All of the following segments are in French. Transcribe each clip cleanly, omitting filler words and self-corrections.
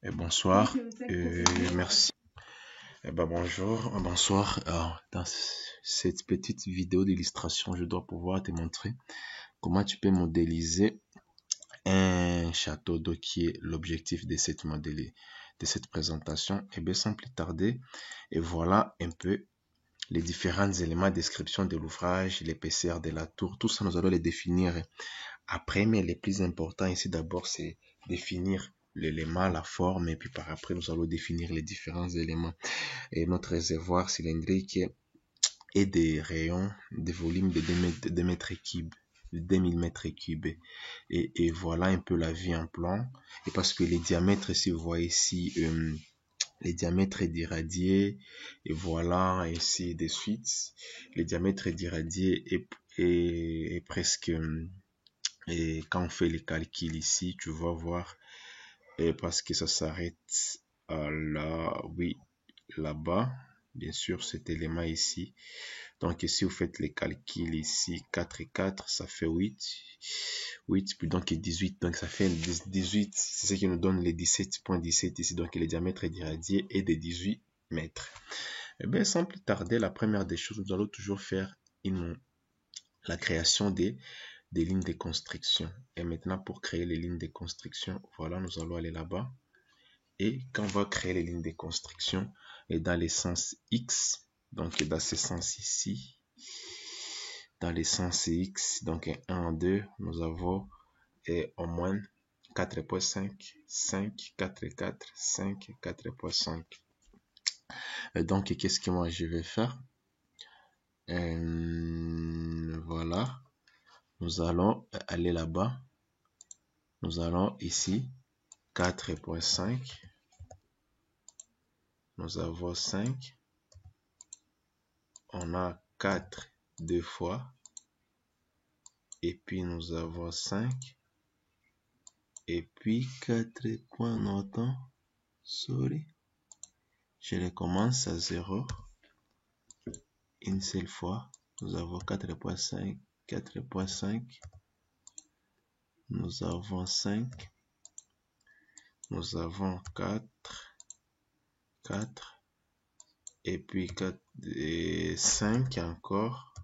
Et bonsoir, merci. Bonjour, bonsoir. Alors, dans cette petite vidéo d'illustration, je dois pouvoir te montrer comment tu peux modéliser un château d'eau qui est l'objectif de cette présentation. Et bien, sans plus tarder, et voilà un peu les différents éléments de description de l'ouvrage, l'épaisseur de la tour, tout ça, nous allons les définir après, mais les plus importants ici d'abord, c'est définir l'élément, la forme, et puis par après, nous allons définir les différents éléments. Et notre réservoir cylindrique est des rayons, des volumes de 2 mètres cubes, 2000 mètres cubes. Et voilà un peu la vie en plan. Et parce que les diamètres, si vous voyez ici, les diamètres d'irradié, et voilà, ainsi de suite. Les diamètres d'irradié est presque... Et quand on fait les calculs ici, tu vas voir, parce que ça s'arrête là, oui, là-bas, bien sûr, cet élément ici. Donc ici, vous faites les calculs ici, 4 et 4, ça fait 8. 8, puis donc 18, donc ça fait 18, c'est ce qui nous donne les 17.17 ici. Donc le diamètre d'irradié est de 18 mètres. Et bien, sans plus tarder, la première des choses, nous allons toujours faire la création des lignes de construction. Et maintenant, pour créer les lignes de construction, voilà, nous allons aller là-bas. Et quand on va créer les lignes de construction, et dans les sens X, donc dans ce sens ici, dans les sens X, donc 1, 2, nous avons au moins 4.5, 5, 4, 4, 5, 4.5. Donc, qu'est-ce que moi je vais faire? Voilà. Nous allons aller là-bas. Nous allons ici, 4.5. Nous avons 5. On a 4 deux fois. Et puis nous avons 5. Et puis 4 points notants. Sorry. Je recommence à 0. Une seule fois. Nous avons 4.5. 4.5. Nous avons 5. Nous avons 4. 4. Et puis 4 et 5 encore.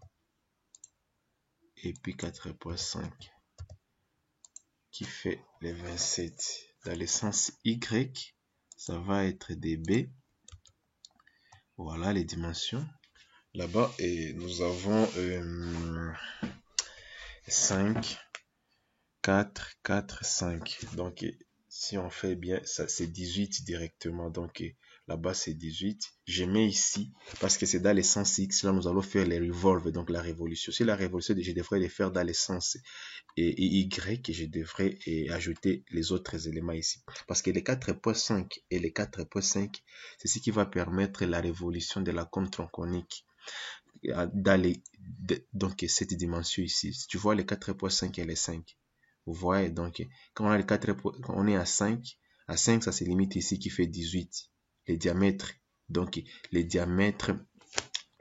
Et puis 4.5. Qui fait les 27. Dans le sens Y, ça va être des B. Voilà les dimensions. Là-bas, et nous avons 5, 4, 4, 5. Donc, si on fait bien, ça c'est 18 directement. Donc, là-bas, c'est 18. Je mets ici, parce que c'est dans le sens X. Là, nous allons faire les revolves, donc la révolution. Si la révolution, je devrais les faire dans le sens et Y, je devrais ajouter les autres éléments ici. Parce que les 4.5 et les 4.5, c'est ce qui va permettre la révolution de la cône tronconique. Donc, cette dimension ici. Si tu vois les 4.5 et les 5. Vous voyez, donc, quand on a les 4, quand on est à 5, ça se limite ici qui fait 18. Les diamètres, donc, les diamètres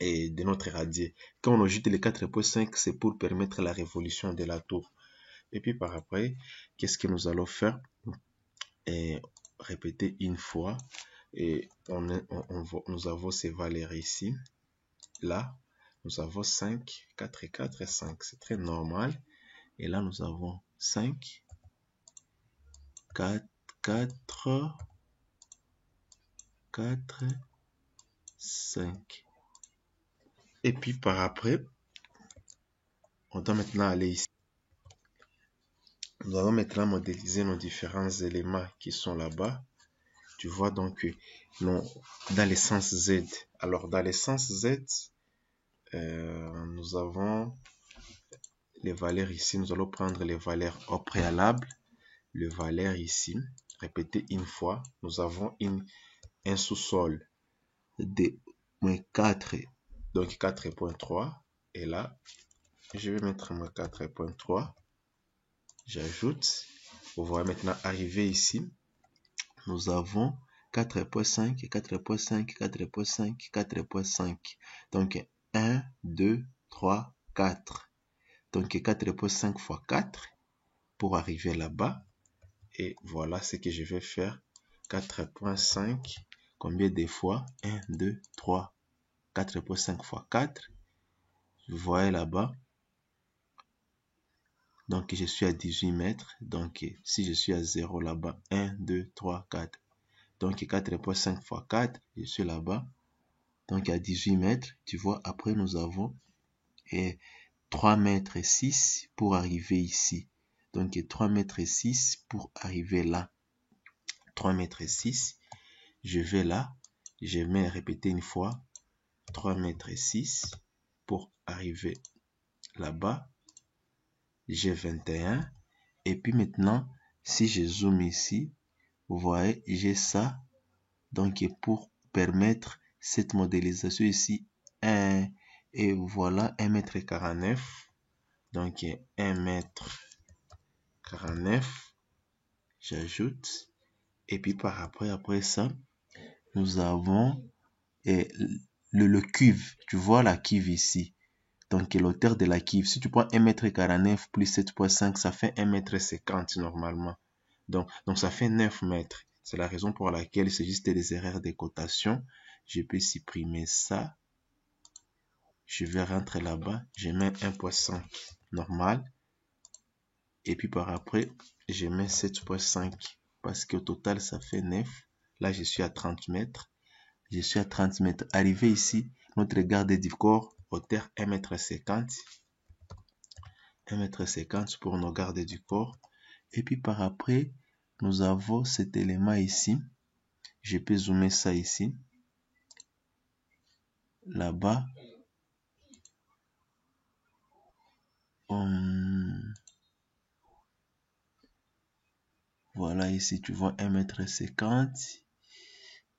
de notre radier. Quand on ajoute les 4.5, c'est pour permettre la révolution de la tour. Et puis par après, qu'est-ce que nous allons faire? Et répéter une fois. Et nous avons ces valeurs ici. Là, nous avons 5, 4 et 4 et 5. C'est très normal. Et là, nous avons 5, 4, 4, 4, 5. Et puis par après, on doit maintenant aller ici. Nous allons maintenant modéliser nos différents éléments qui sont là-bas. Tu vois donc dans les sens Z. Alors dans les sens Z, nous avons les valeurs ici. Nous allons prendre les valeurs au préalable. Les valeurs ici, répéter une fois. Nous avons un sous-sol de moins 4, donc 4.3. Et là, je vais mettre moins 4.3. J'ajoute. Vous voyez maintenant arriver ici. Nous avons 4.5, 4.5, 4.5, 4.5. Donc 1, 2, 3, 4. Donc 4.5 fois 4 pour arriver là-bas. Et voilà ce que je vais faire. 4.5. Combien de fois? 1, 2, 3. 4.5 fois 4. Vous voyez là-bas. Donc, je suis à 18 mètres. Donc, si je suis à 0 là-bas, 1, 2, 3, 4. Donc, 4.5 fois 4, je suis là-bas. Donc, à 18 mètres, tu vois, après, nous avons 3 mètres 6 pour arriver ici. Donc, 3 mètres 6 pour arriver là. 3 mètres 6, je vais là. Je vais répéter une fois. 3 mètres 6 pour arriver là-bas. J'ai 21. Et puis maintenant, si je zoome ici, vous voyez, j'ai ça. Donc, pour permettre cette modélisation ici, et voilà, 1,49 m. Donc, 1,49 m. J'ajoute. Et puis, après ça, nous avons le cuve. Tu vois la cuve ici. Donc, l'auteur de la cuve. Si tu prends 1,49 m plus 7.5, ça fait 1,50 m normalement. Donc, ça fait 9 mètres. C'est la raison pour laquelle c'est juste des erreurs de cotation. Je peux supprimer ça. Je vais rentrer là-bas. Je mets 1.5 normal. Et puis par après, je mets 7.5. Parce qu'au total, ça fait 9. Là, je suis à 30 mètres. Je suis à 30 mètres. Arrivé ici, notre garde du corps, hauteur 1,50 m. 1,50 m pour nos gardes du corps. Et puis par après, nous avons cet élément ici. Je peux zoomer ça ici. Là-bas. Voilà, ici, tu vois 1,50 m.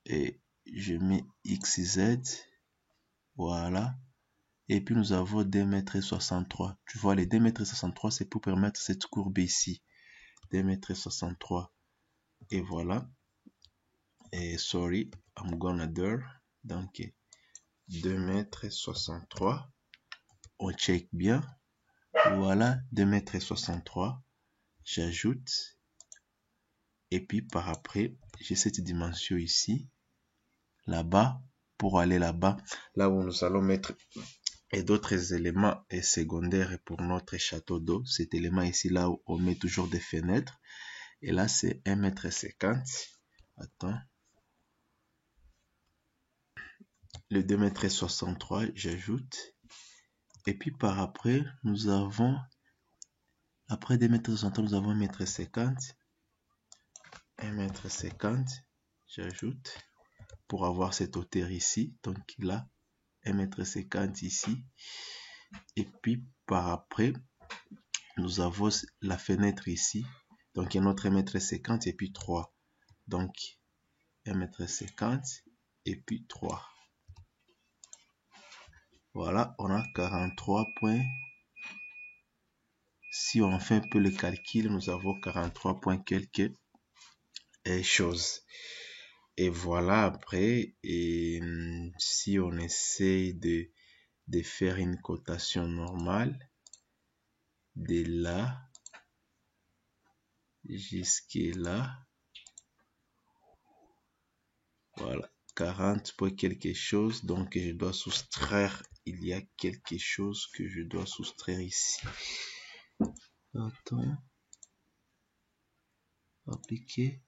Et je mets XZ. Voilà. Et puis, nous avons 2,63 m. Tu vois, les 2,63 m, c'est pour permettre cette courbe ici. 2,63 m. Et voilà. Et sorry, I'm gonna do. Donc, 2,63 m. On check bien. Voilà, 2,63 m. J'ajoute. Et puis, par après, j'ai cette dimension ici. Là-bas, pour aller là-bas. Là où nous allons mettre d'autres éléments secondaires pour notre château d'eau. Cet élément ici, là où on met toujours des fenêtres. Et là, c'est 1,50 m. Attends. Le 2,63 m, j'ajoute. Et puis par après, nous avons, après 2,63 m, nous avons 1,50 m. 1,50 m, j'ajoute. Pour avoir cette hauteur ici. Donc là, 1,50 m ici. Et puis par après, nous avons la fenêtre ici. Donc, il y a notre 1,50 m et puis 3. Donc, 1,50 m et puis 3. Voilà, on a 43 points. Si on fait un peu le calcul, nous avons 43 points quelques choses. Et voilà, après, et si on essaie de faire une cotation normale, de là jusque là, voilà, 40 pour quelque chose. Donc, je dois soustraire. Il y a quelque chose que je dois soustraire ici. Attends. Appliquer.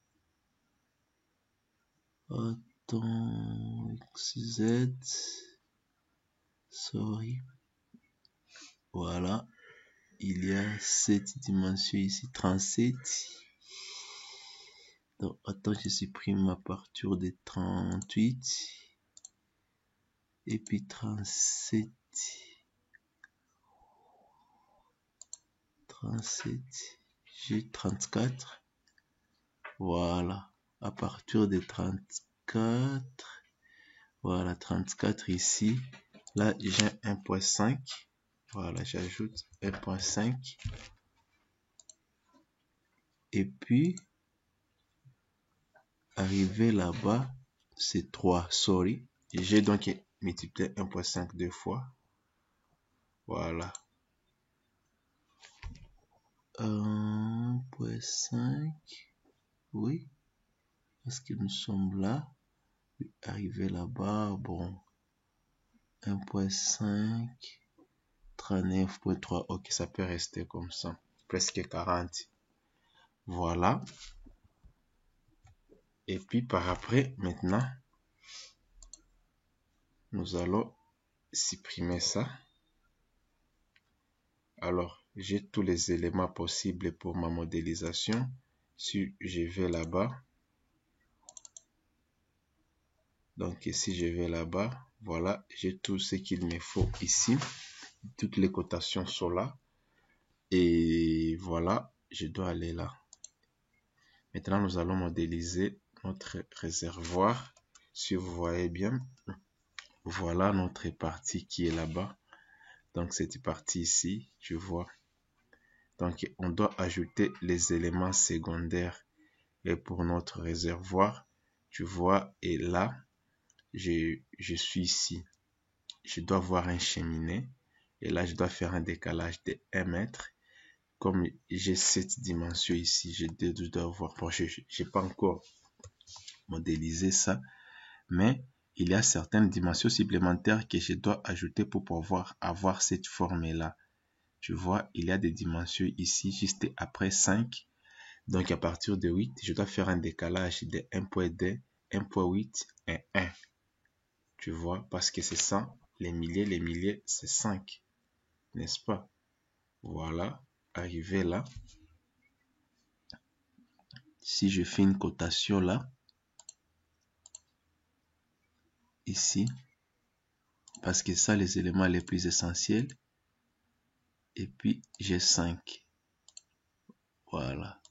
Attends. XZ. Sorry. Voilà. Il y a cette dimension ici. 37. Donc, attends, je supprime ma parture de 38. Et puis 37. 37. J'ai 34. Voilà. À partir de 34. Voilà, 34 ici. Là, j'ai 1.5. Voilà, j'ajoute 1.5. Et puis, arrivé là-bas, c'est 3. Sorry. J'ai donc multiplié 1.5 deux fois. Voilà. 1.5. Oui. parce que nous sommes là. Arriver là-bas, bon, 1.5, 39.3, ok, ça peut rester comme ça, presque 40. Voilà. Et puis par après, maintenant, nous allons supprimer ça. Alors, j'ai tous les éléments possibles pour ma modélisation. Si je vais là-bas, donc si je vais là-bas, voilà, j'ai tout ce qu'il me faut ici. Toutes les cotations sont là. Et voilà, je dois aller là. Maintenant, nous allons modéliser notre réservoir. Si vous voyez bien, voilà notre partie qui est là-bas. Donc, cette partie ici, tu vois. Donc, on doit ajouter les éléments secondaires. Et pour notre réservoir, tu vois, et là, je suis ici. Je dois voir un cheminée. Et là, je dois faire un décalage de 1 mètre. Comme j'ai cette dimension ici, je dois voir. Bon, je n'ai pas encore modélisé ça. Mais il y a certaines dimensions supplémentaires que je dois ajouter pour pouvoir avoir cette forme-là. Tu vois, il y a des dimensions ici, juste après 5. Donc, à partir de 8, je dois faire un décalage de 1.2, 1.8 et 1. Tu vois, parce que c'est ça, les milliers, c'est 5. N'est-ce pas? Voilà, arrivé là. Si je fais une cotation là, ici, parce que ça, les éléments les plus essentiels. Et puis, j'ai 5. Voilà.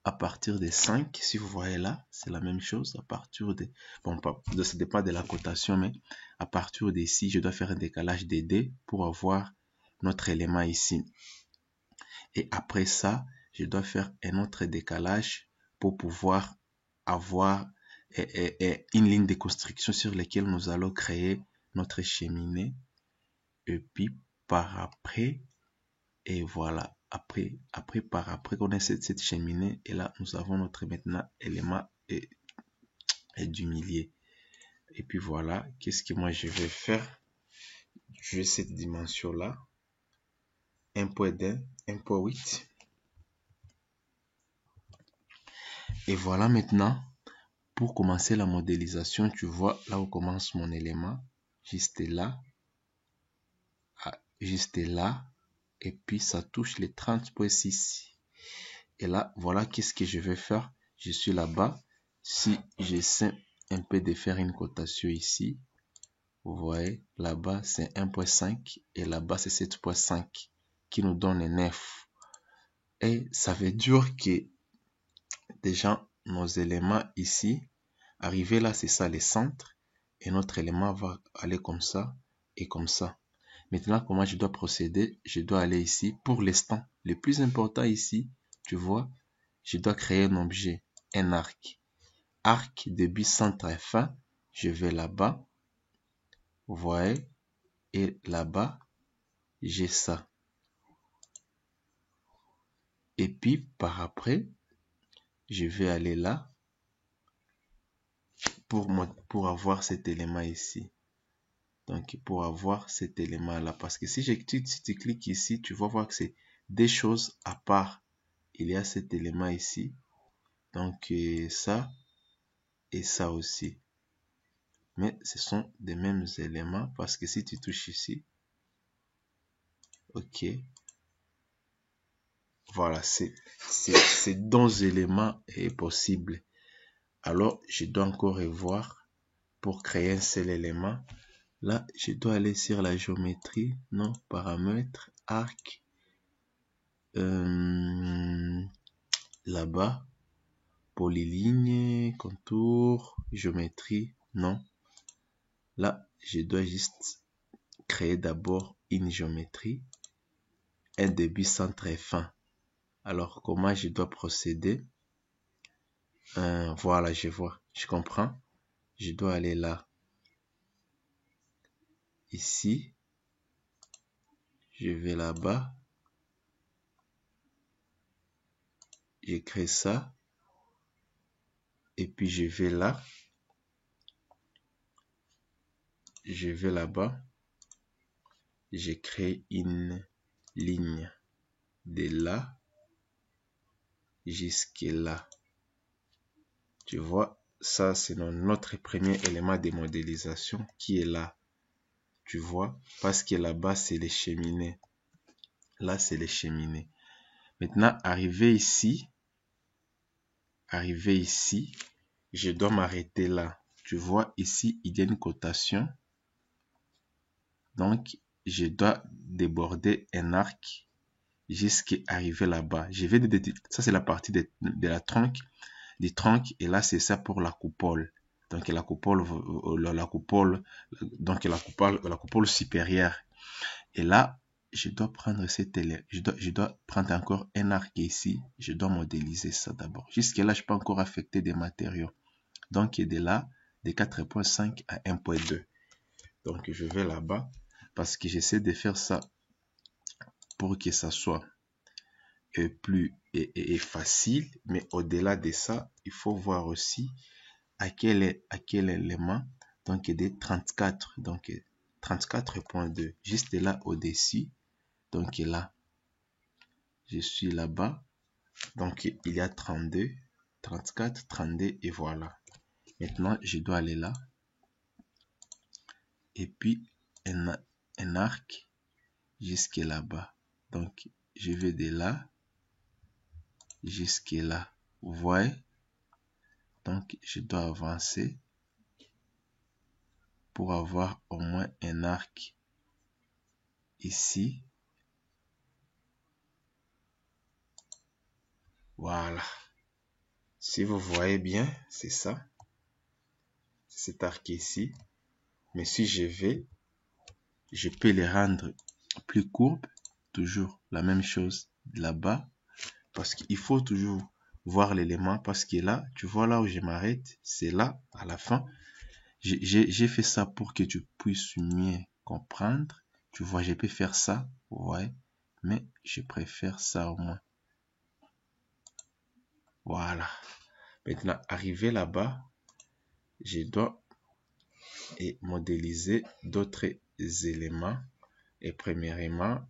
À partir de 5, si vous voyez là, c'est la même chose. À partir de, bon, ça dépend de la cotation, mais à partir d'ici, je dois faire un décalage des D pour avoir notre élément ici. Et après ça, je dois faire un autre décalage pour pouvoir avoir une ligne de construction sur laquelle nous allons créer notre cheminée. Et puis, par après, et voilà, par après qu'on ait cette cheminée, et là, nous avons notre maintenant élément et du millier. Et puis voilà, qu'est-ce que moi je vais faire? Je vais cette dimension-là, 1.2, 1.8. Et voilà maintenant, pour commencer la modélisation, tu vois, là où commence mon élément, juste là, et puis ça touche les 30.6. Et là, voilà qu'est-ce que je vais faire. Je suis là-bas. Si j'essaie un peu de faire une cotation ici, vous voyez, là-bas c'est 1.5 et là-bas c'est 7.5 qui nous donne 9. Et ça veut dire que déjà nos éléments ici, arrivé là, c'est ça les centres. Et notre élément va aller comme ça et comme ça. Maintenant, comment je dois procéder? Je dois aller ici. Pour l'instant, le plus important ici, tu vois, je dois créer un objet, un arc. Arc, début, centre et fin. Je vais là-bas. Vous voyez? Et là-bas, j'ai ça. Et puis, par après, je vais aller là pour avoir cet élément ici. Donc, pour avoir cet élément-là. Parce que si tu cliques ici, tu vas voir que c'est des choses à part. Il y a cet élément ici. Donc, ça et ça aussi. Mais ce sont des mêmes éléments parce que si tu touches ici, ok, voilà, c'est deux éléments est possible. Alors, je dois encore revoir pour créer un seul élément. Là, je dois aller sur la géométrie, non, paramètres, arc, là-bas, polyligne, contour, géométrie, non. Là, je dois juste créer d'abord une géométrie, un début, centre et fin. Alors, comment je dois procéder? Voilà, je vois, je comprends. Je dois aller là. Ici, je vais là-bas. Je crée ça. Et puis je vais là. Je vais là-bas. Je crée une ligne de là jusqu'à là. Tu vois, ça c'est notre premier élément de modélisation qui est là. Tu vois, parce que là-bas c'est les cheminées. Là c'est les cheminées. Maintenant, arrivé ici, je dois m'arrêter là. Tu vois, ici, il y a une cotation. Donc, je dois déborder un arc jusqu'à arriver là-bas. Ça, c'est la partie de la tronc, du tronc. Et là, c'est ça pour la coupole. Donc, la coupole supérieure. Et là, je dois prendre je dois prendre encore un arc ici. Je dois modéliser ça d'abord. Jusque là, je peux encore affecter des matériaux. Donc, de là, de 4.5 à 1.2. Donc, je vais là-bas parce que j'essaie de faire ça pour que ça soit plus facile. Mais au-delà de ça, il faut voir aussi à quel élément. Donc, des 34. Donc, 34.2. Juste là au-dessus. Donc, là, je suis là-bas. Donc, il y a 32, 34, 32 et voilà. Maintenant, je dois aller là. Et puis, un arc jusqu'à là-bas. Donc, je vais de là jusqu'à là. Vous voyez? Donc, je dois avancer pour avoir au moins un arc ici. Voilà. Si vous voyez bien, c'est ça. Cet arc ici. Mais si je peux les rendre plus courbes. Toujours la même chose là-bas. Parce qu'il faut toujours voir l'élément. Parce que là, tu vois là où je m'arrête. C'est là, à la fin. J'ai fait ça pour que tu puisses mieux comprendre. Tu vois, je peux faire ça. Ouais. Mais je préfère ça au moins. Voilà. Maintenant, arrivé là-bas, je dois modéliser d'autres éléments. Et premièrement,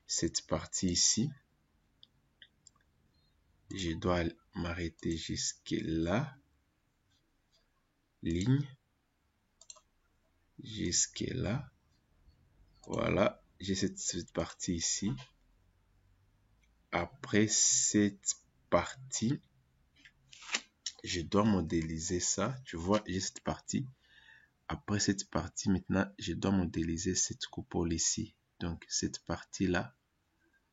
cette partie ici, je dois m'arrêter jusqu'à là. Ligne. Jusqu'à là. Voilà. J'ai cette partie ici. Après cette partie, je dois modéliser ça. Tu vois, j'ai cette partie. Après cette partie, maintenant, je dois modéliser cette coupole ici. Donc, cette partie-là,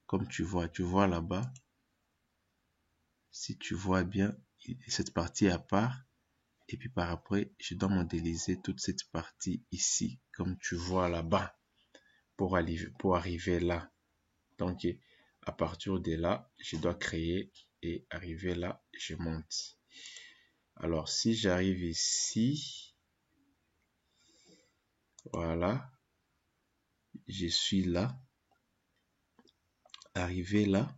comme tu vois là-bas, si tu vois bien, cette partie à part. Et puis par après, je dois modéliser toute cette partie ici, comme tu vois là-bas, pour arriver là. Donc, à partir de là, je dois créer et arriver là, je monte. Alors, si j'arrive ici, voilà, je suis là, arrivé là,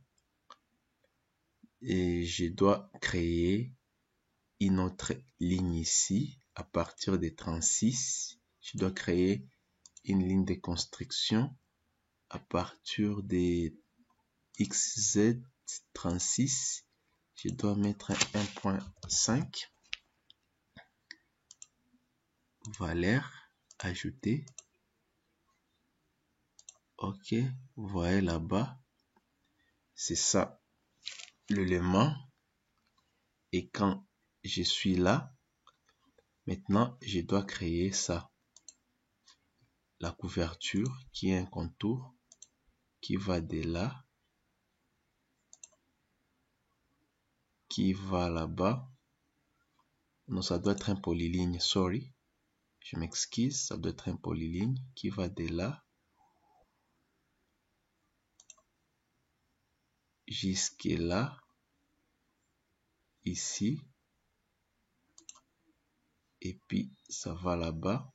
et je dois créer une autre ligne ici, à partir de 36, je dois créer une ligne de construction à partir de XZ36, je dois mettre 1.5, valeur, ajouter. Ok, vous voyez là-bas, c'est ça l'élément. Et quand je suis là, maintenant je dois créer ça. La couverture qui est un contour qui va de là, qui va là-bas. Non, ça doit être un polyligne, sorry. Je m'excuse, ça doit être un polyligne qui va de là jusque là, ici, et puis ça va là-bas.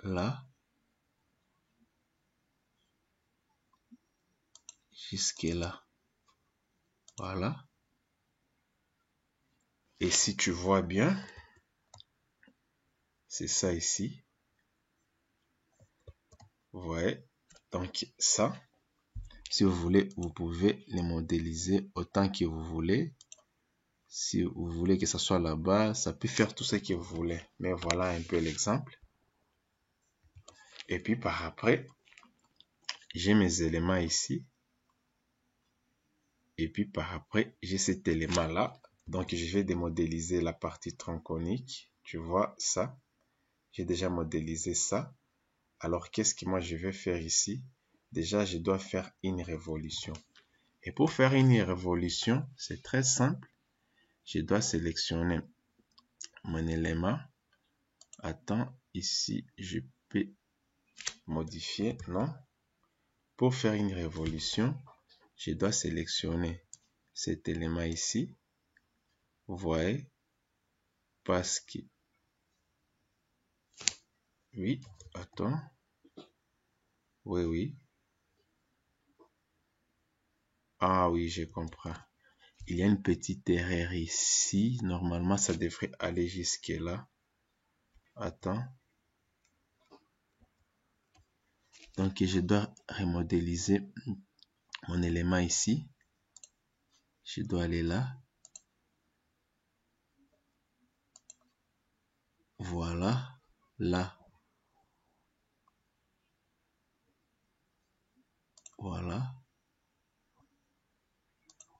Là, jusque là. Voilà. Et si tu vois bien, c'est ça ici. Vous voyez? Donc ça, si vous voulez, vous pouvez les modéliser autant que vous voulez. Si vous voulez que ça soit là-bas, ça peut faire tout ce que vous voulez. Mais voilà un peu l'exemple. Et puis par après, j'ai mes éléments ici. Et puis par après, j'ai cet élément-là. Donc je vais démodéliser la partie tronconique. Tu vois ça? J'ai déjà modélisé ça. Alors qu'est-ce que moi je vais faire ici? Déjà, je dois faire une révolution. Et pour faire une révolution, c'est très simple. Je dois sélectionner mon élément. Attends, ici, je peux modifier, non? Pour faire une révolution, je dois sélectionner cet élément ici. Vous voyez? Parce que... Oui, attends. Oui. Ah oui, je comprends. Il y a une petite erreur ici. Normalement, ça devrait aller jusque là. Attends. Donc, je dois remodéliser mon élément ici. Je dois aller là. Voilà. Là. Voilà.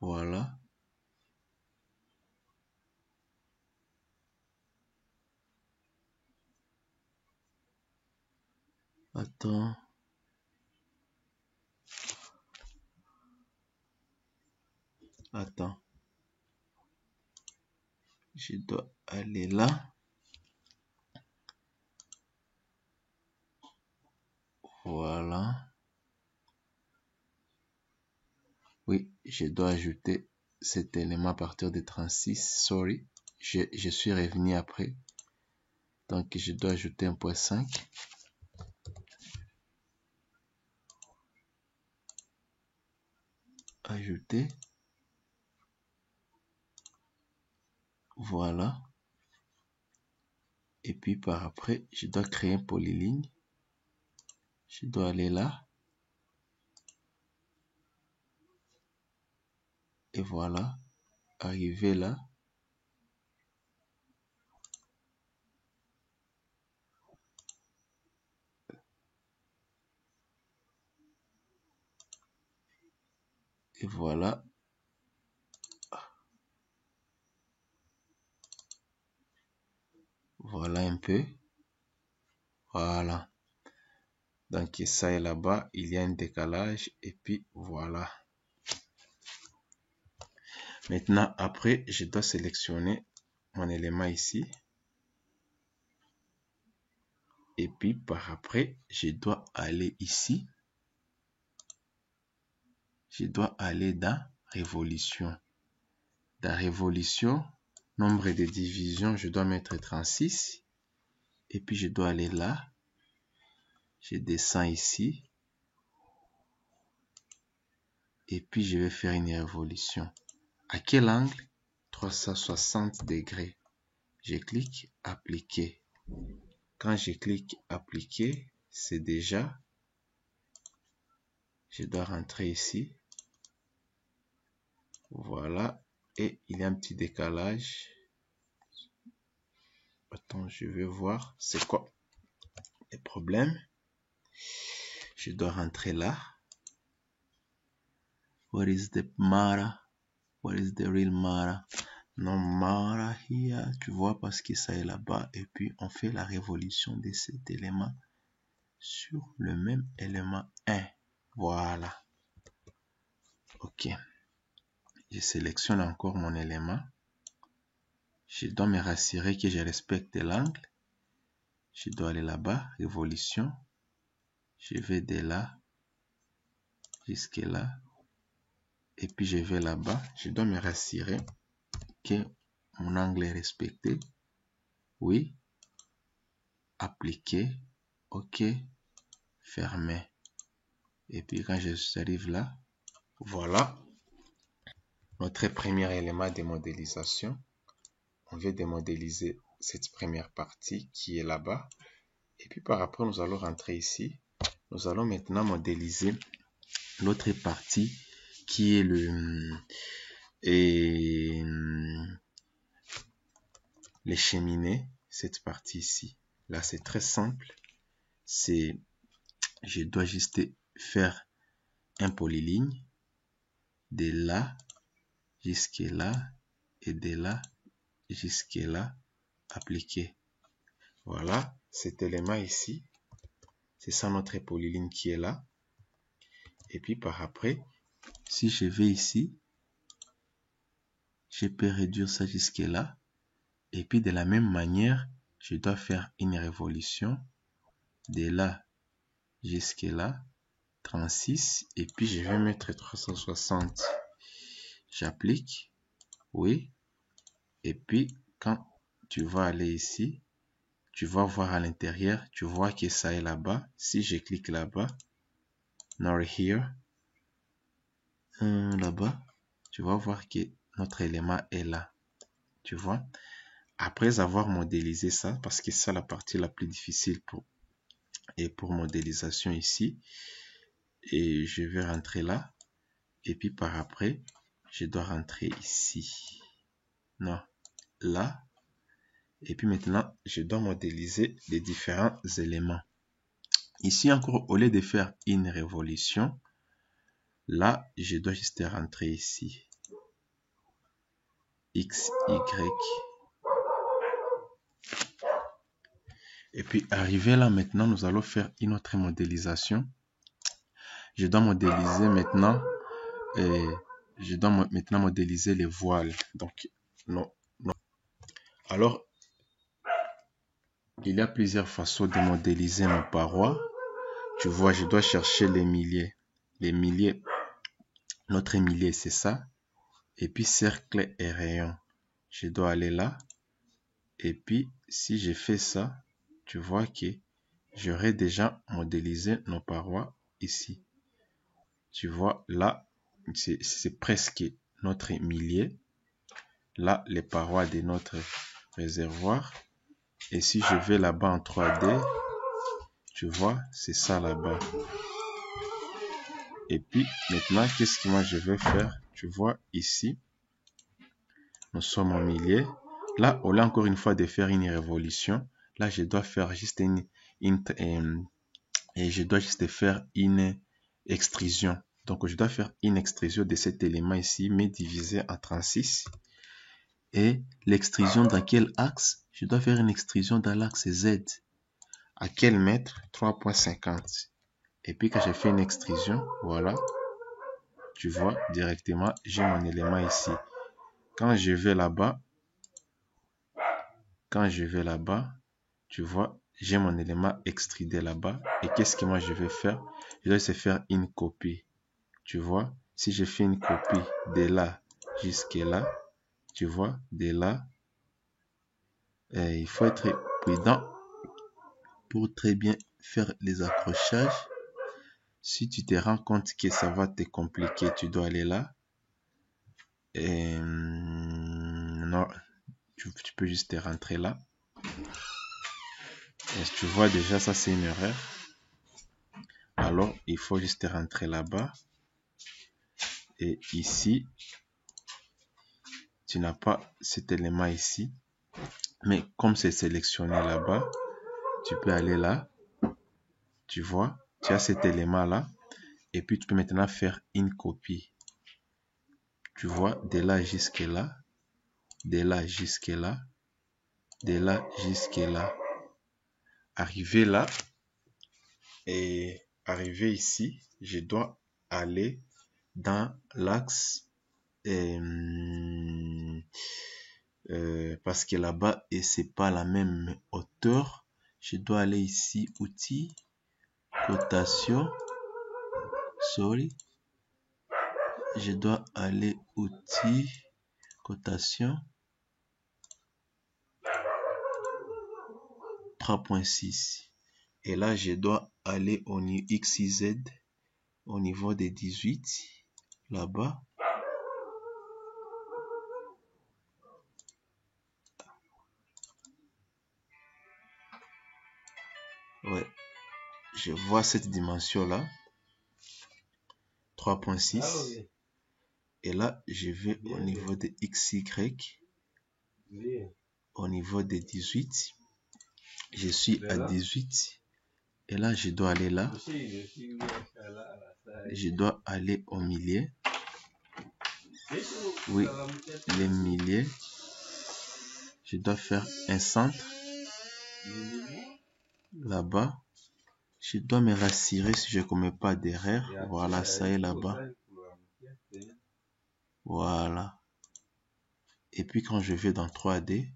Voilà. Attends. Attends. Je dois aller là. Voilà. Oui, je dois ajouter cet élément à partir de 36. Sorry. Je suis revenu après. Donc, je dois ajouter un point 5. Ajouter. Voilà. Et puis par après, je dois créer un polyligne. Je dois aller là. Et voilà. Arriver là. Et voilà. Voilà un peu. Voilà. Donc ça est là-bas, il y a un décalage. Et puis voilà. Maintenant, après, je dois sélectionner mon élément ici. Et puis par après, je dois aller ici. Je dois aller dans révolution. Dans révolution, nombre de divisions, je dois mettre 36. Et puis je dois aller là. Je descends ici. Et puis je vais faire une révolution. À quel angle? 360 degrés. Je clique appliquer. Quand je clique appliquer, c'est déjà... Je dois rentrer ici. Voilà. Et il y a un petit décalage. Attends, je vais voir c'est quoi le problème. Je dois rentrer là. What is the matter? What is the real matter? No matter here. Tu vois, parce que ça est là-bas. Et puis, on fait la révolution de cet élément sur le même élément 1. Voilà. Ok. Je sélectionne encore mon élément. Je dois me rassurer que je respecte l'angle. Je dois aller là-bas, révolution. Je vais de là jusque là. Et puis je vais là-bas. Je dois me rassurer que mon angle est respecté. Oui. Appliquer. OK. Fermer. Et puis quand j'arrive là, Voilà notre premier élément de modélisation. On vient de modéliser cette première partie qui est là-bas. Et puis par après, nous allons rentrer ici. Nous allons maintenant modéliser l'autre partie qui est les cheminées. Cette partie ici. Là, c'est très simple. Je dois juste faire un polyligne de là jusque là et de là jusque là appliqué. Voilà, cet élément ici, c'est ça notre polyligne qui est là. Et puis par après, si je vais ici, je peux réduire ça jusque là. Et puis de la même manière, je dois faire une révolution de là jusque là, 36. Et puis je vais mettre 360. J'applique, oui. Et puis quand tu vas aller ici, tu vas voir à l'intérieur, tu vois que ça est là-bas. Si je clique là-bas, now here, là-bas, tu vas voir que notre élément est là. Tu vois? Après avoir modélisé ça, parce que c'est la partie la plus difficile pour modélisation ici. Et je vais rentrer là. Et puis par après, je dois rentrer ici. Non, là. Et puis maintenant, je dois modéliser les différents éléments. Ici encore, au lieu de faire une révolution, là, je dois juste rentrer ici. X, Y. Et puis, arrivé là, maintenant, nous allons faire une autre modélisation. Je dois modéliser maintenant, modéliser les voiles. Donc, non. Alors, il y a plusieurs façons de modéliser nos parois. Tu vois, je dois chercher les milliers. Les milliers, notre millier, c'est ça. Et puis, cercle et rayon. Je dois aller là. Et puis, si je fais ça, tu vois que j'aurais déjà modélisé nos parois ici. Tu vois, là, c'est presque notre millier. Là, les parois de notre réservoir. Et si je vais là-bas en 3D, tu vois, c'est ça là-bas. Et puis, maintenant, qu'est-ce que moi je vais faire? Tu vois, ici, nous sommes en millier. Là, au lieu encore une fois de faire une révolution, là, je dois faire juste je dois juste faire une extrusion. Donc, je dois faire une extrusion de cet élément ici, mais divisé en 36. Et l'extrusion dans quel axe? Je dois faire une extrusion dans l'axe Z. À quel mètre? 3,50. Et puis, quand j'ai fait une extrusion, voilà, tu vois, directement, j'ai mon élément ici. Quand je vais là-bas, tu vois, j'ai mon élément extrudé là-bas. Et qu'est-ce que moi je vais faire? Je dois essayer de faire une copie. Tu vois, si je fais une copie de là jusqu'à là, tu vois, de là, il faut être prudent pour très bien faire les accrochages. Si tu te rends compte que ça va te compliquer, tu dois aller là. Et non, tu peux juste rentrer là. Et tu vois déjà, ça c'est une erreur. Alors, il faut juste rentrer là-bas. Et ici, tu n'as pas cet élément ici. Mais comme c'est sélectionné là-bas, tu peux aller là. Tu vois, tu as cet élément-là. Et puis, tu peux maintenant faire une copie. Tu vois, de là jusqu'à là. De là jusqu'à là. De là jusqu'à là. Arriver là. Et arriver ici, je dois aller dans l'axe parce que là-bas et c'est pas la même hauteur. Je dois aller ici, outils, cotation, sorry. Je dois aller outils, cotation, 3.6. Et là, je dois aller au XYZ au niveau des 18. là-bas. Ouais, je vois cette dimension-là, 3.6. Et là, je vais au niveau de XY, au niveau de 18. Je suis à 18. Et là, je dois aller là. Je dois aller au milieu. Oui, les milliers. Je dois faire un centre. Là-bas. Je dois me rassurer si je ne commets pas d'erreur. Voilà, ça est là-bas. Voilà. Et puis quand je vais dans 3D,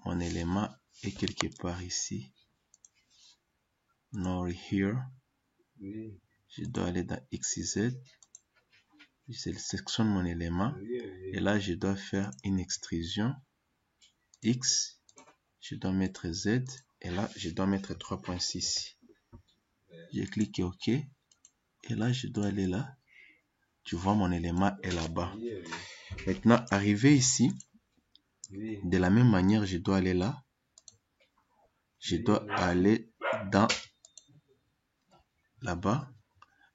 mon élément est quelque part ici. Not here. Je dois aller dans XZ. Je sélectionne mon élément. Et là, je dois faire une extrusion. X. Je dois mettre Z. Et là, je dois mettre 3.6. Je clique OK. Et là, je dois aller là. Tu vois, mon élément est là-bas. Maintenant, arrivé ici, de la même manière, je dois aller là. Je dois aller dans là-bas.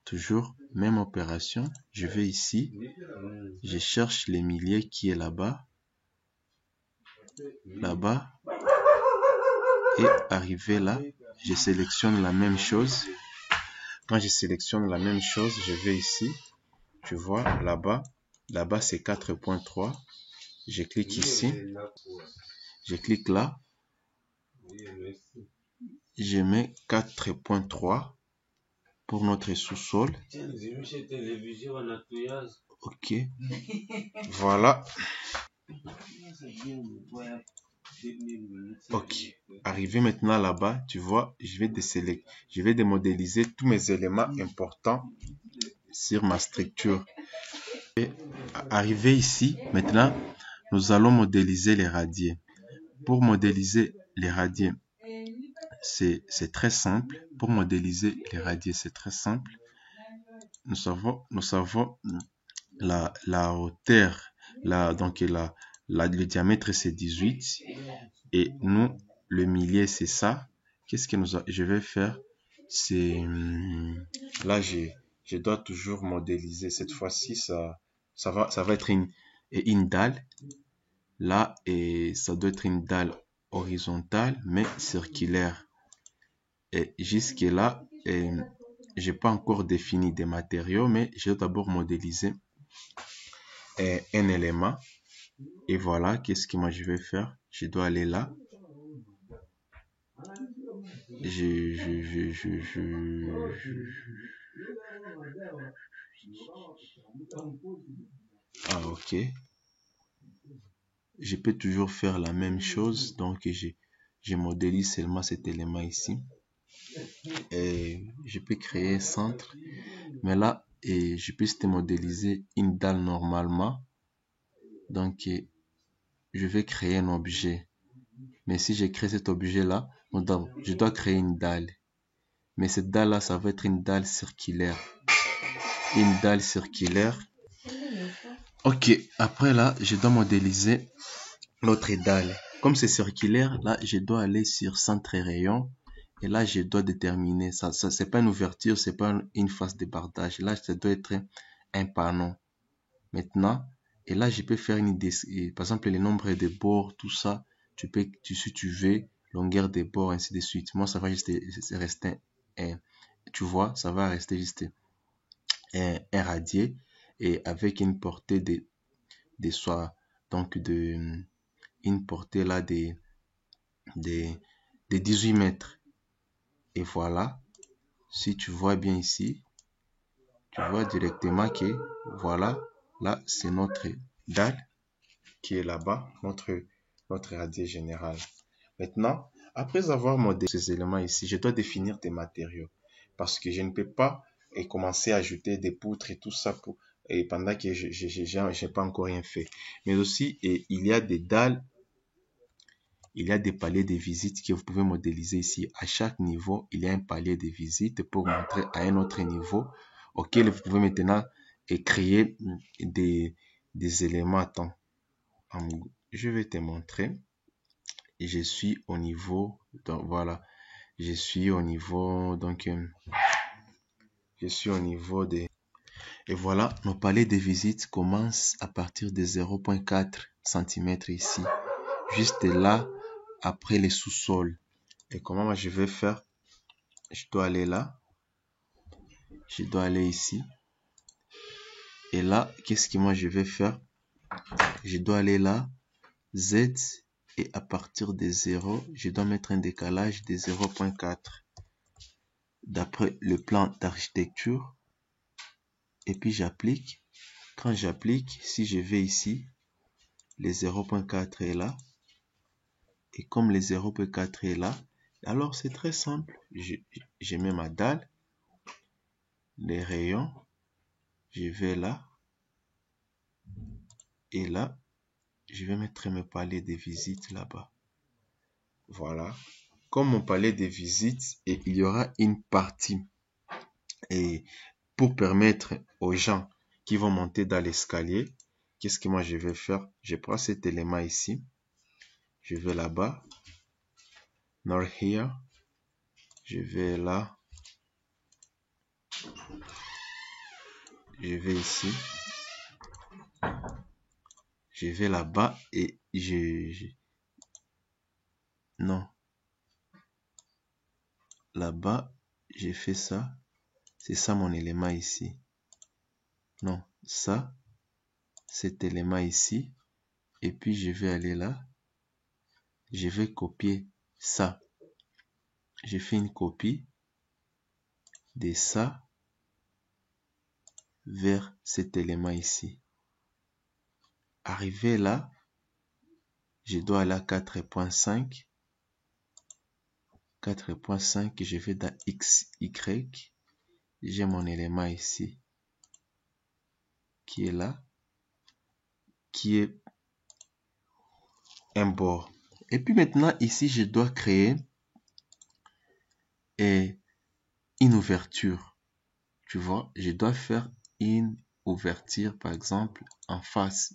Toujours, même opération. Je vais ici. Je cherche les milliers qui est là-bas. Là-bas. Et arrivé là, je sélectionne la même chose. Quand je sélectionne la même chose, je vais ici. Tu vois, là-bas. Là-bas, c'est 4.3. Je clique ici. Je clique là. Je mets 4.3 pour notre sous-sol. Ok. Voilà. Ok. Arrivé maintenant là-bas, tu vois, je vais démodéliser tous mes éléments importants sur ma structure. Et arrivé ici, maintenant, nous allons modéliser les radiers. Pour modéliser les radiers, c'est très simple. Pour modéliser les radiers, c'est très simple. Nous savons la hauteur, le diamètre c'est 18 et nous, le millier c'est ça. Qu'est-ce que je vais faire? C'est là, je dois toujours modéliser. Cette fois-ci, ça va être une dalle. Là, et ça doit être une dalle horizontale, mais circulaire. Et jusque là, j'ai pas encore défini des matériaux, mais je dois d'abord modéliser un élément. Et voilà, qu'est-ce que moi je vais faire? Je dois aller là. Ah, ok. Je peux toujours faire la même chose. Donc, je modélise seulement cet élément ici. Et je peux créer un centre. Mais là, je peux modéliser une dalle normalement. Donc, je vais créer un objet. Mais si je crée cet objet-là, je dois créer une dalle. Mais cette dalle-là, ça va être une dalle circulaire. Une dalle circulaire. Ok, après là, je dois modéliser l'autre dalle. Comme c'est circulaire, là, je dois aller sur centre et rayon. Et là, je dois déterminer. Ça c'est pas une ouverture, c'est pas une face de bardage. Là, ça doit être un panneau. Maintenant, et là, je peux faire par exemple, les nombres de bords, tout ça. Si tu veux, longueur des bords, ainsi de suite. Moi, ça va juste rester tu vois, ça va rester juste un radier et avec une portée une portée là de 18 mètres. Et voilà, si tu vois bien ici, tu vois directement que voilà, là c'est notre dalle qui est là-bas, notre radier général. Maintenant, après avoir modélisé ces éléments ici, je dois définir des matériaux parce que je ne peux pas commencer à ajouter des poutres et tout ça pendant que je n'ai pas encore rien fait. Mais aussi, il y a des dalles il y a des paliers de visite que vous pouvez modéliser ici. À chaque niveau, il y a un palier de visite pour montrer à un autre niveau auquel vous pouvez maintenant créer des éléments. Attends, je vais te montrer. Je suis au niveau, donc voilà, je suis au niveau, donc je suis au niveau des... Et voilà, nos paliers de visite commencent à partir de 0,4 cm ici, juste là, après les sous-sols. Et comment moi je vais faire? Je dois aller là, je dois aller ici. Et là, qu'est-ce que moi je vais faire? Je dois aller là, Z, et à partir de 0, je dois mettre un décalage de 0,4 d'après le plan d'architecture. Et puis j'applique. Quand j'applique, si je vais ici, le 0,4 est là. Et comme le 0,4 est là, alors c'est très simple. Je mets ma dalle, les rayons, je vais là. Et là, je vais mettre mes paliers de visite là-bas. Voilà. Comme mon palier de visite, et il y aura une partie. Et pour permettre aux gens qui vont monter dans l'escalier, qu'est-ce que moi je vais faire? Je prends cet élément ici. Je vais là-bas. Nor here. Je vais là. Je vais ici. Je vais là-bas et non. Là-bas, j'ai fait ça. C'est ça mon élément ici. Non, ça, cet élément ici. Et puis, je vais aller là. Je vais copier ça. Je fais une copie de ça vers cet élément ici. Arrivé là, je dois aller à 4.5. 4.5, je vais dans XY. J'ai mon élément ici qui est là, qui est un bord. Et puis maintenant, ici, je dois créer une ouverture. Tu vois, je dois faire une ouverture, par exemple, en face.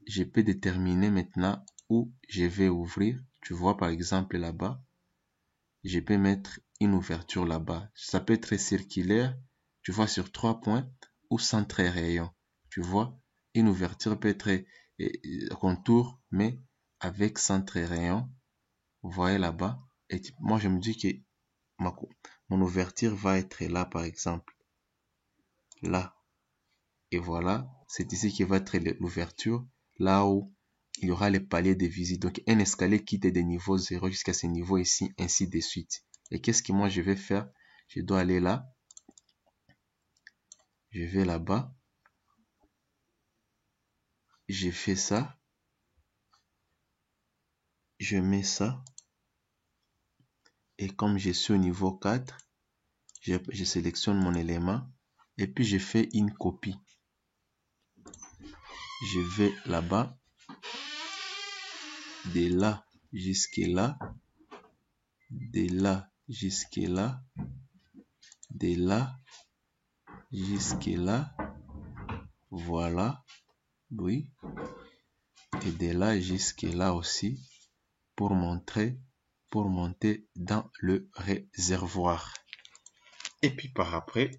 Je peux déterminer maintenant où je vais ouvrir. Tu vois, par exemple, là-bas, je peux mettre une ouverture là-bas. Ça peut être circulaire, tu vois, sur 3 points ou centre rayon. Tu vois, une ouverture peut être contour, mais avec centre rayon. Vous voyez là-bas. Et moi, je me dis que mon ouverture va être là, par exemple. Là. Et voilà, c'est ici qui va être l'ouverture. Là où il y aura les paliers de visite. Donc, un escalier qui est de niveau 0 jusqu'à ce niveau ici, ainsi de suite. Et qu'est-ce que moi je vais faire? Je dois aller là. Je vais là-bas. Je fais ça. Je mets ça. Et comme je suis au niveau 4, je sélectionne mon élément. Et puis, je fais une copie. Je vais là-bas. De là jusqu'à là. De là jusqu'à là. De là jusque là, voilà, oui, et de là jusque là aussi, pour monter dans le réservoir. Et puis par après,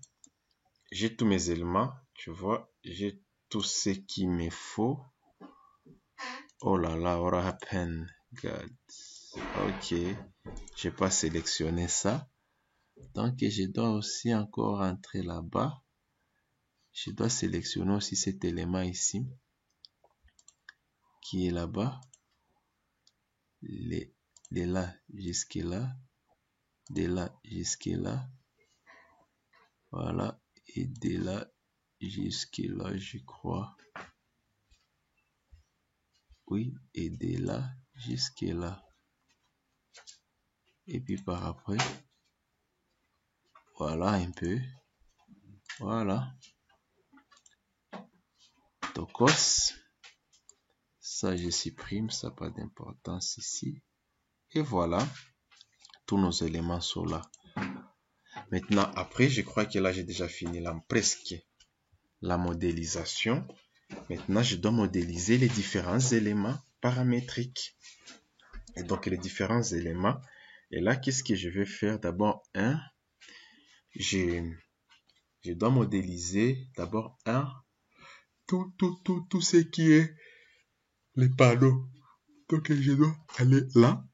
j'ai tous mes éléments, tu vois, j'ai tout ce qu'il me faut. Oh là là, what happened, God. Ok, j'ai pas sélectionné ça, donc je dois aussi encore entrer là-bas. Je dois sélectionner aussi cet élément ici, qui est là-bas, de là jusque là, de là jusque là, voilà, et de là jusque là, je crois, oui, et de là jusque là, et puis par après, voilà un peu, voilà, tokos, Ça, je supprime, ça n'a pas d'importance ici. Et voilà, tous nos éléments sont là. Maintenant, après, je crois que là, j'ai déjà fini presque la modélisation. Maintenant, je dois modéliser les différents éléments paramétriques. Et donc, les différents éléments. Et là, qu'est-ce que je vais faire? D'abord, je dois modéliser d'abord tout ce qui est les panneaux. Donc, je dois aller là.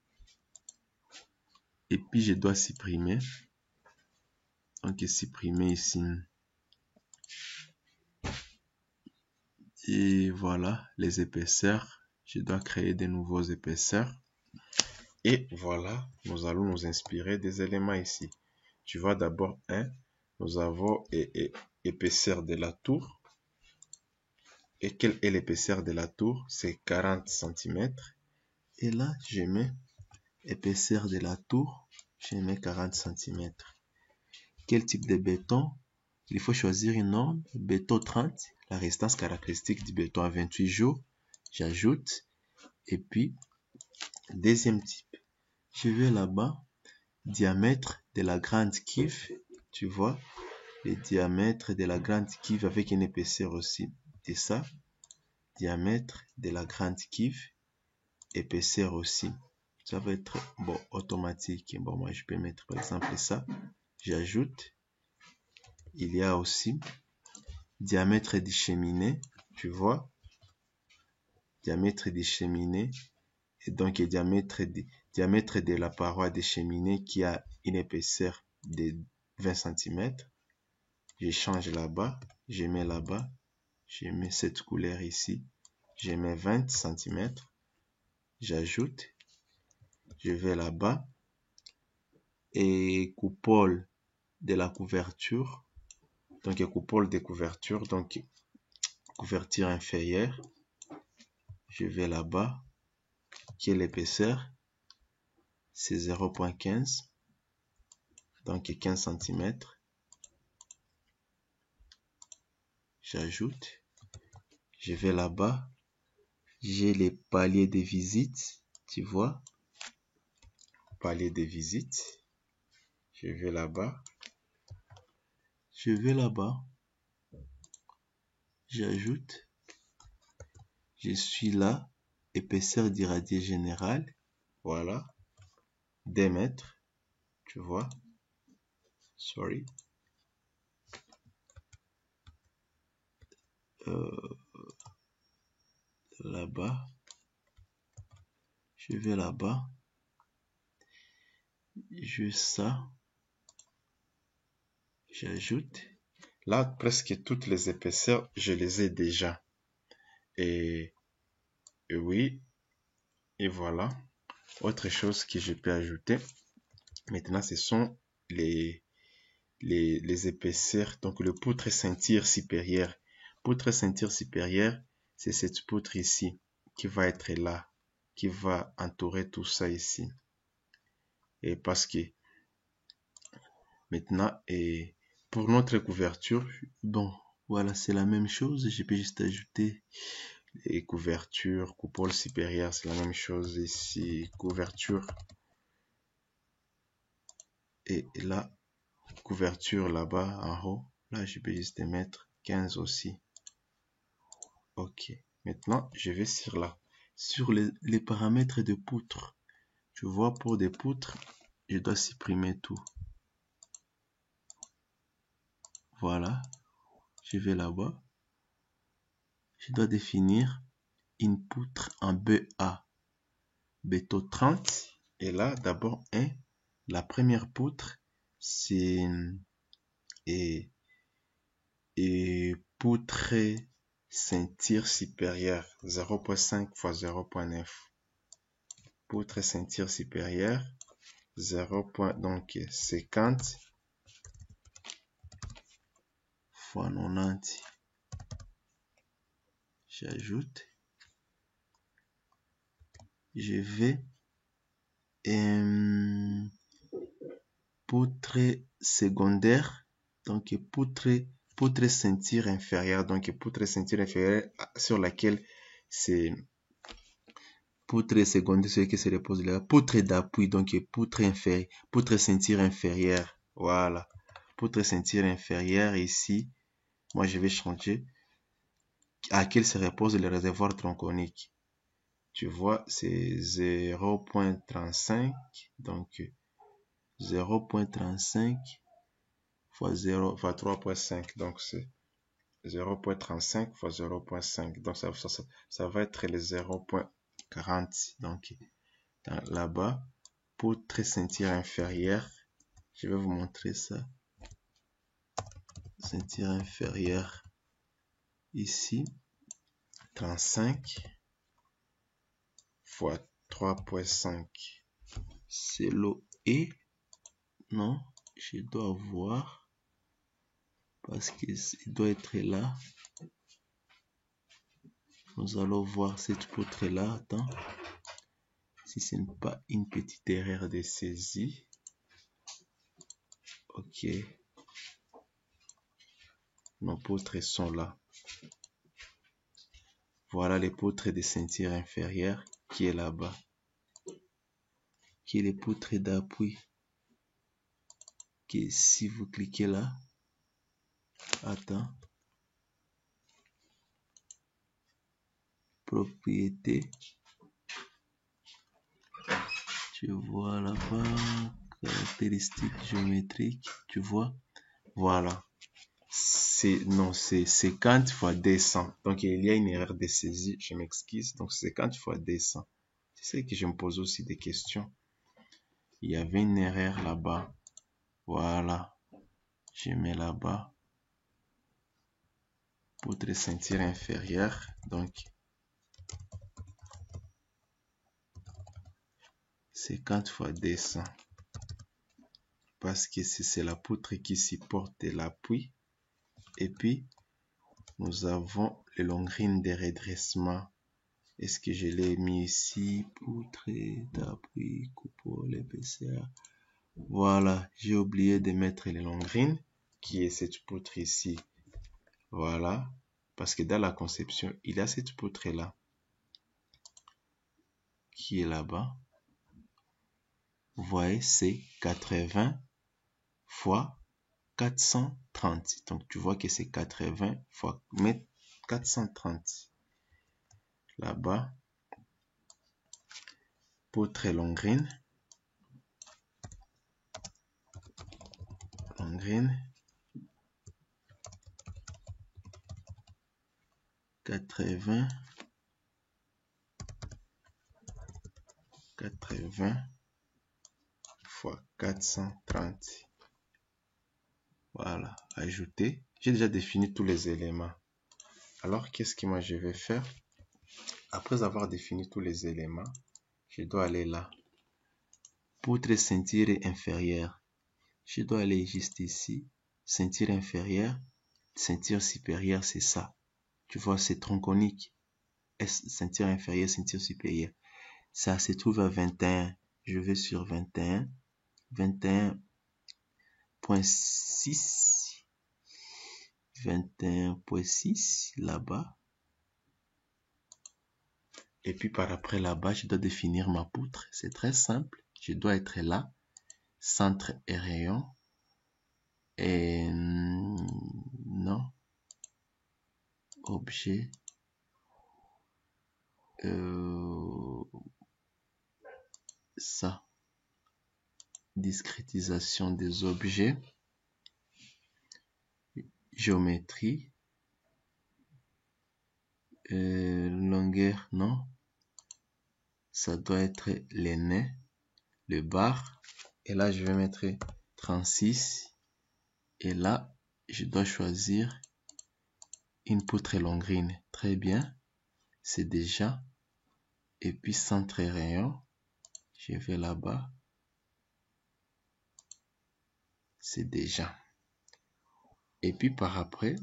Et puis, je dois supprimer. Donc, supprimer ici. Et voilà, les épaisseurs. Je dois créer de nouveaux épaisseurs. Et voilà, nous allons nous inspirer des éléments ici. Tu vois d'abord, nous avons épaisseur de la tour. Et quelle est l'épaisseur de la tour? C'est 40 cm. Et là, je mets épaisseur de la tour. Je mets 40 cm. Quel type de béton? Il faut choisir une norme. Béton 30. La résistance caractéristique du béton à 28 jours. J'ajoute. Et puis, deuxième type. Je vais là-bas. Diamètre de la grande kiff. Tu vois, le diamètre de la grande kiff avec une épaisseur aussi. C'est ça. Diamètre de la grande kiff. Épaisseur aussi. Ça va être bon automatique. Bon, moi je peux mettre par exemple ça. J'ajoute. Il y a aussi diamètre des cheminées. Tu vois. Diamètre des cheminées. Et donc diamètre de la paroi des cheminées qui a une épaisseur de 20 cm. Je change là-bas. Je mets là-bas. Je mets cette couleur ici. Je mets 20 cm. J'ajoute. Je vais là-bas. Et coupole de la couverture. Donc, coupole de couverture. Donc, couverture inférieure. Je vais là-bas. Qui est l'épaisseur? C'est 0.15. Donc, 15 cm. J'ajoute. Je vais là-bas. J'ai les paliers de visite. Tu vois? Palier de visite. Je vais là-bas. Je vais là-bas. J'ajoute. Je suis là. Épaisseur d'irradié général. Voilà. 2 mètres. Tu vois. Sorry. Là-bas. Je vais là-bas. Juste ça. J'ajoute. Là, presque toutes les épaisseurs, je les ai déjà. Et oui. Et voilà. Autre chose que je peux ajouter. Maintenant, ce sont les épaisseurs. Donc, le poutre ceinture supérieure. Poutre ceinture supérieure, c'est cette poutre ici qui va être là, qui va entourer tout ça ici. Et parce que maintenant, et pour notre couverture, bon, voilà, c'est la même chose. Je peux juste ajouter les couvertures, coupole supérieure, c'est la même chose ici, couverture. Et là, couverture là-bas en haut, là, je peux juste mettre 15 aussi. Ok, maintenant, je vais sur là. Sur les paramètres de poutre. Tu vois, pour des poutres, je dois supprimer tout. Voilà. Je vais là-bas. Je dois définir une poutre en BA. Béton 30. Et là, d'abord, la première poutre, c'est et poutre ceinture supérieure 0.5 x 0.9. Poutre ceinture supérieure 0. Donc 50 x 90. J'ajoute. Je vais poutre secondaire. Donc poutre ceinture inférieure. Donc poutre ceinture inférieure sur laquelle c'est Poutre secondaire, celui qui se repose là. Poutre d'appui, donc poutre inférieure, poutre ceinture inférieure. Voilà. Poutre ceinture inférieure ici. Moi, je vais changer à quel se repose le réservoir tronconique. Tu vois, c'est 0.35. Donc, 0.35 fois 0 fois 3.5. Donc, c'est 0.35 fois 0.5. Donc, ça va être le 0.40. Donc, là-bas, poutre ceinture inférieure, je vais vous montrer ça. Ceinture inférieure, ici, 35 fois 3.5. C'est l'OE. Non, je dois voir. Parce qu'il doit être là. Nous allons voir cette poutre là. Attends. Si ce n'est pas une petite erreur de saisie. Ok. Nos poutres sont là. Voilà les poutres de ceinture inférieure qui est là-bas. Qui est les poutres d'appui. Qui, si vous cliquez là. Attends. Propriété. Tu vois là-bas. Caractéristiques géométriques. Tu vois. Voilà. C'est 50 fois 200. Donc, il y a une erreur de saisie. Je m'excuse. Donc, 50 fois 200. C'est ce que je me pose aussi des questions. Il y avait une erreur là-bas. Voilà. Je mets là-bas. Poutre ceinture inférieure. Donc, 50 fois 200. Parce que c'est la poutre qui supporte l'appui. Et puis, nous avons le longrine de redressement. Est-ce que je l'ai mis ici? Poutre d'appui, coupole, épaisseur. Voilà, j'ai oublié de mettre le longrine, qui est cette poutre ici. Voilà, parce que dans la conception, il y a cette poutre-là, qui est là-bas. Vous voyez, c'est 80 fois 430. Donc, tu vois que c'est 80 fois 430. Là-bas, poutre longrine. Longrine. 80 fois 430. Voilà, ajouter. J'ai déjà défini tous les éléments. Alors, qu'est-ce que moi je vais faire? Après avoir défini tous les éléments, je dois aller là. Poutre ceinture inférieure. Je dois aller juste ici. Ceinture inférieure, ceinture supérieure, c'est ça. Tu vois, c'est tronconique. Ceinture inférieure, ceinture supérieure. Ça se trouve à 21. Je vais sur 21. 21.6. 21.6 là-bas. Et puis par après là-bas, je dois définir ma poutre. C'est très simple. Je dois être là. Centre et rayon. Et non. Objet. Ça. Discrétisation des objets. Géométrie. Longueur, non. Ça doit être les nez. Le bar. Et là, je vais mettre 36. Et là, je dois choisir une poutre longrine. Très bien. C'est déjà. Et puis, centre et rayon. Je vais là-bas. C'est déjà. Et puis, par après.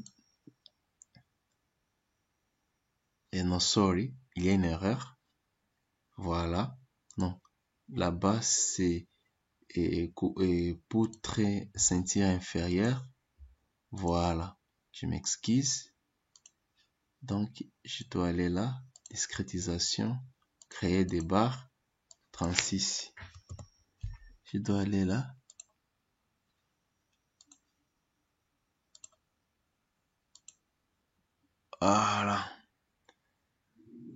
Et non, sorry. Il y a une erreur. Voilà. Non. Là-bas, c'est poutre ceinture inférieure. Voilà. Je m'excuse. Donc, je dois aller là. Discrétisation. créer des barres 36. Je dois aller là. Voilà.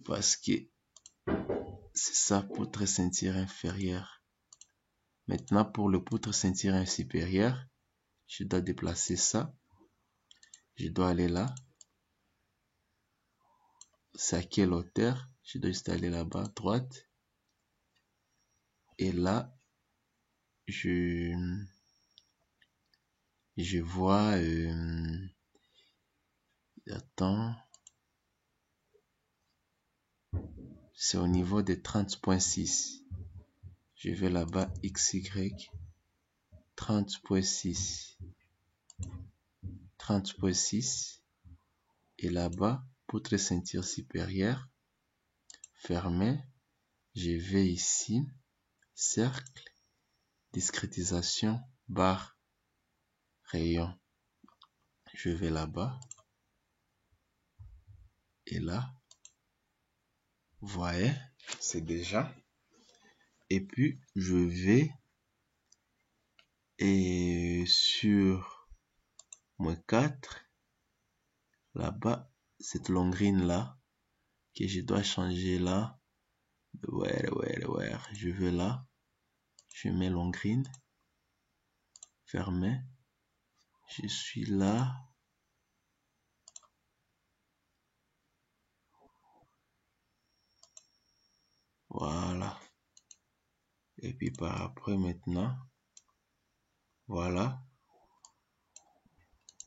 Parce que c'est ça, poutre ceinture inférieure. Maintenant, pour le poutre ceinture supérieure, je dois déplacer ça. Je dois aller là. C'est à quelle hauteur? Je dois juste aller là-bas, droite. Et là, je vois... attends. C'est au niveau de 30.6. Je vais là-bas, XY. 30.6. 30.6. Et là-bas, poutre ceinture supérieure. Fermé. Je vais ici. Cercle. Discrétisation. Barre. Rayon. Je vais là-bas. Et là. Vous voyez. C'est déjà. Et puis, je vais. Et sur -4. Là-bas. Cette longrine là. Que je dois changer là. Ouais. Je vais là. Je mets longrine. Fermé. Je suis là. Voilà. Et puis par après maintenant. Voilà.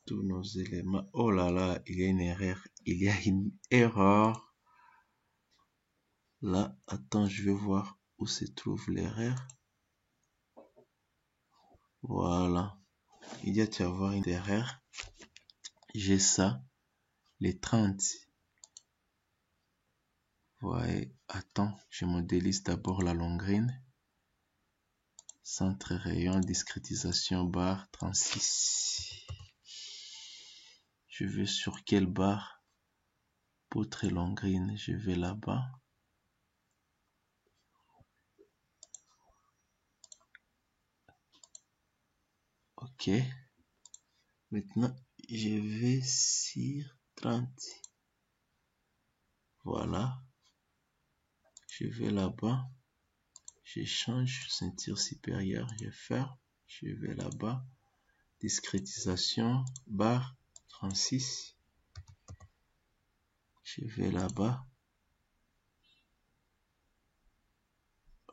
Tous nos éléments. Oh là là, il y a une erreur. Il y a une erreur. Là, attends, je vais voir où se trouve l'erreur. Voilà. Il y a tu vas voir une erreur. J'ai ça. Les 30. Ouais. Attends, je modélise d'abord la longrine. Centre rayon, discrétisation, barre 36. Je vais sur quelle barre? Poutre et longrine. Je vais là-bas. Ok. Maintenant, je vais sur 30. Voilà. Je vais là-bas. Je change ceinture supérieure. Je ferme. Je vais là-bas. Discrétisation. Barre 36. Je vais là-bas.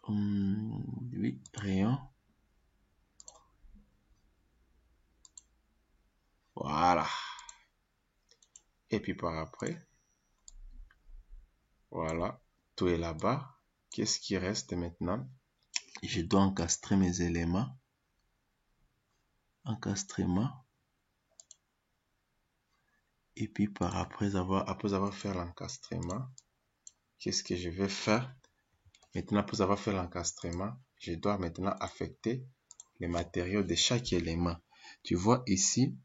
Oui, rayon. Voilà. Et puis par après. Voilà. Tout est là-bas. Qu'est-ce qui reste maintenant? Je dois encastrer mes éléments. Encastrement. Et puis après avoir fait l'encastrement, qu'est-ce que je vais faire? Maintenant, après avoir fait l'encastrement, je dois maintenant affecter les matériaux de chaque élément. Tu vois ici,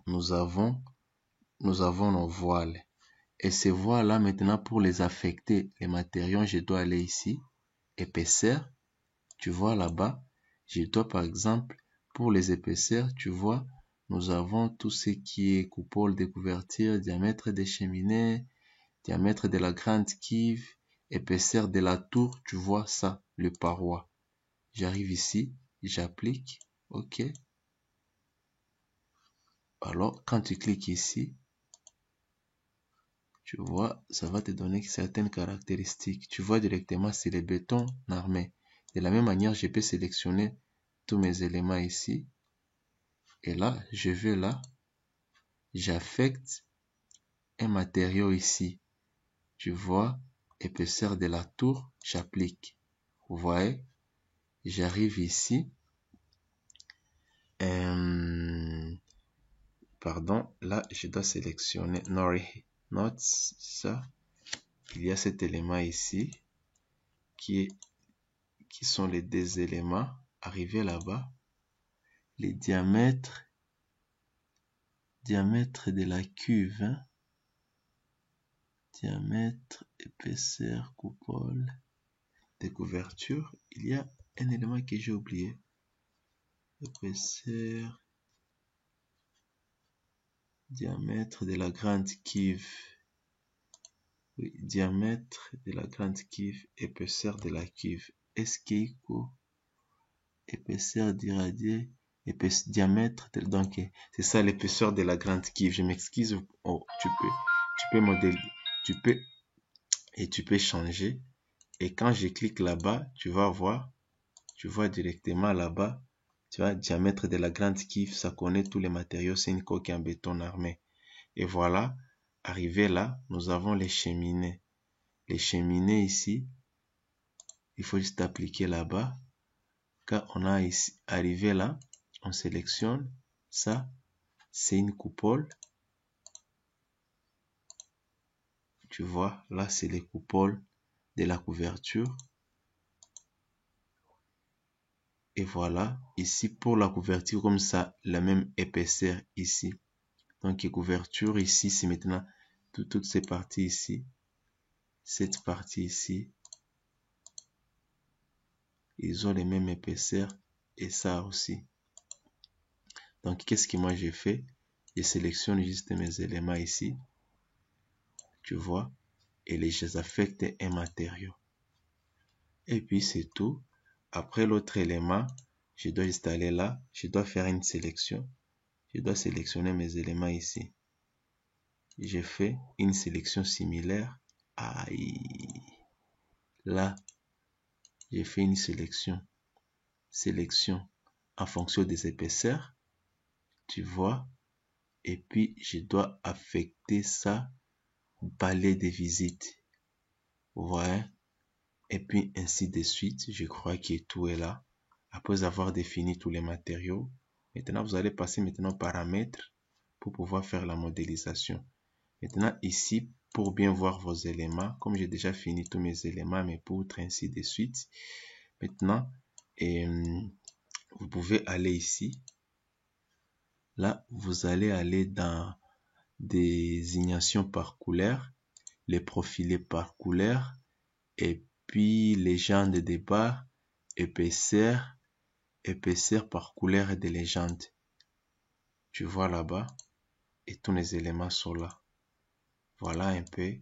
nous avons nos voiles. Et ces voiles-là, maintenant, pour les affecter, les matériaux, je dois aller ici, épaisseur. Tu vois là-bas, je dois par exemple, pour les épaisseurs, tu vois, nous avons tout ce qui est coupole de couverture, diamètre des cheminées, diamètre de la grande cuve, épaisseur de la tour, tu vois ça, le paroi. J'arrive ici, j'applique, ok. Alors, quand tu cliques ici, tu vois, ça va te donner certaines caractéristiques. Tu vois directement, c'est le béton armé. De la même manière, je peux sélectionner tous mes éléments ici. Et là, je vais là, j'affecte un matériau ici. Tu vois, épaisseur de la tour, j'applique. Vous voyez, j'arrive ici. Pardon, là, je dois sélectionner Note, ça. Il y a cet élément ici qui sont les deux éléments. Arriver là-bas. Les diamètres de la cuve. diamètre, épaisseur, coupole, des couvertures. Il y a un élément que j'ai oublié. Épaisseur, diamètre de la grande cuve. Oui, diamètre de la grande cuve, épaisseur de la cuve. Est-ce qu'il faut épaisseur d'irradier, diamètre, donc c'est ça l'épaisseur de la grande cuve. Je m'excuse. Oh, tu peux modéliser, tu peux changer. Et quand je clique là-bas, tu vas voir, tu vois directement là-bas, tu vois, diamètre de la grande cuve, ça connaît tous les matériaux, c'est une coque en béton armé. Et voilà, arrivé là, nous avons les cheminées. Les cheminées ici, il faut juste appliquer là-bas. Quand on a ici, arrivé là, on sélectionne ça, c'est une coupole. Tu vois, là, c'est les coupoles de la couverture. Et voilà, ici, pour la couverture, comme ça, la même épaisseur ici. Donc, couverture ici, c'est maintenant toutes ces parties ici. Cette partie ici, ils ont les mêmes épaisseurs et ça aussi. Donc, qu'est-ce que moi j'ai fait? Je sélectionne juste mes éléments ici. Tu vois, et les affecte un matériau. Et puis, c'est tout. Après l'autre élément, je dois installer là. Je dois faire une sélection. Je dois sélectionner mes éléments ici. J'ai fait une sélection similaire. Aïe. Là, j'ai fait une sélection. Sélection en fonction des épaisseurs. Tu vois. Et puis, je dois affecter ça. Balai de visite. Vous voyez. Et puis, ainsi de suite. Je crois que tout est là. Après avoir défini tous les matériaux. Maintenant, vous allez passer maintenant aux paramètres pour pouvoir faire la modélisation. Maintenant, ici, pour bien voir vos éléments, comme j'ai déjà fini tous mes éléments, mes poutres, ainsi de suite. Maintenant, vous pouvez aller ici. Là, vous allez aller dans désignation par couleur, les profilés par couleur, et puis légende de barre, épaisseur par couleur de légende. Tu vois là-bas, et tous les éléments sont là. Voilà un peu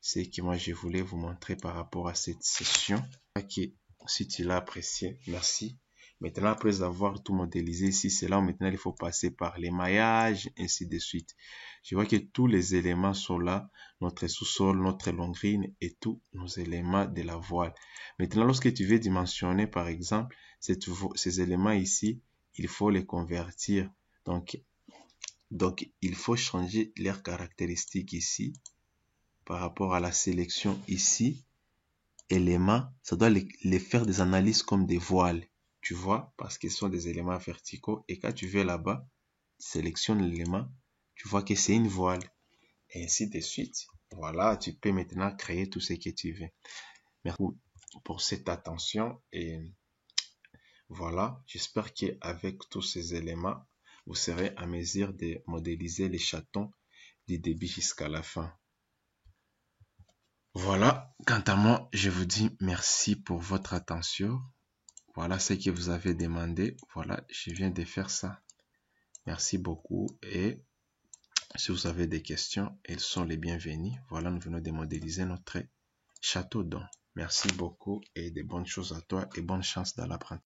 ce que moi je voulais vous montrer par rapport à cette session. Ok, si tu l'as apprécié, merci. Maintenant, après avoir tout modélisé ici, c'est là où maintenant il faut passer par l'émaillage, ainsi de suite. Je vois que tous les éléments sont là, notre sous-sol, notre longrine et tous nos éléments de la voile. Maintenant, lorsque tu veux dimensionner, par exemple, ces éléments ici, il faut les convertir. Donc, il faut changer leurs caractéristiques ici par rapport à la sélection ici. Éléments, ça doit les faire des analyses comme des voiles, tu vois, parce qu'ils sont des éléments verticaux. Et quand tu veux là-bas, sélectionne l'élément, tu vois que c'est une voile, et ainsi de suite. Voilà, tu peux maintenant créer tout ce que tu veux. Merci pour cette attention et voilà, j'espère qu'avec tous ces éléments, vous serez à mesure de modéliser les chatons du début jusqu'à la fin. Voilà, quant à moi, je vous dis merci pour votre attention. Voilà ce que vous avez demandé. Voilà, je viens de faire ça. Merci beaucoup. Et si vous avez des questions, elles sont les bienvenues. Voilà, nous venons de modéliser notre château d'eau. Merci beaucoup et de bonnes choses à toi et bonne chance dans l'apprentissage.